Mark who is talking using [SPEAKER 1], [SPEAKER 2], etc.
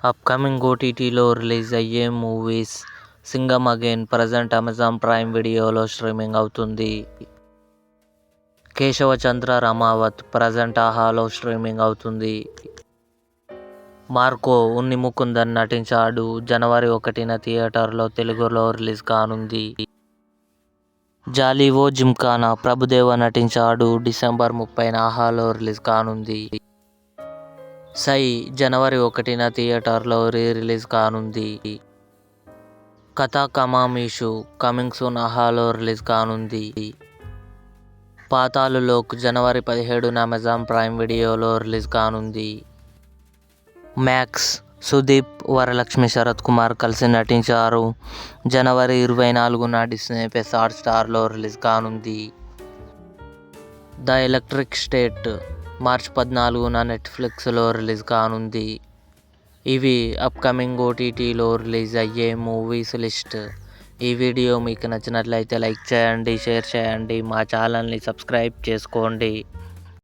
[SPEAKER 1] Upcoming ఓటీటీలో release అయ్యే movies. Singham again present Amazon Prime వీడియోలో స్ట్రీమింగ్ అవుతుంది. కేశవచంద్ర రమావత్ ప్రజెంట్ ఆహాలో స్ట్రీమింగ్ అవుతుంది. మార్కో ఉన్ని ముకుందన్ నటించాడు. జనవరి 1న థియేటర్లో తెలుగులో రిలీజ్ కానుంది. జాలీవో జిమ్ఖానా ప్రభుదేవా నటించాడు. డిసెంబర్ 30న ఆహాలో రిలీజ్ కానుంది. సై జనవరి 1న థియేటర్లో రిలీజ్ కానుంది. కథా కమామీషు కమింగ్ సూన్ ఆహాలో రిలీజ్ కానుంది. పాతాళలోక్ జనవరి 17న అమెజాన్ ప్రైమ్ వీడియోలో రిలీజ్ కానుంది. మ్యాక్స్ సుదీప్, వరలక్ష్మి శరత్ కుమార్ కలిసి నటించారు. జనవరి 24న డిస్నీ ప్లస్ హాట్స్టార్లో రిలీజ్ కానుంది. ద ఎలక్ట్రిక్ స్టేట్ మార్చి 14న నెట్ఫ్లిక్స్లో రిలీజ్ కానుంది. ఇవి అప్కమింగ్ ఓటీటీలో రిలీజ్ అయ్యే మూవీస్ లిస్ట్. ఈ వీడియో మీకు నచ్చినట్లయితే లైక్ చేయండి, షేర్ చేయండి, మా ఛానల్ని సబ్స్క్రైబ్ చేసుకోండి.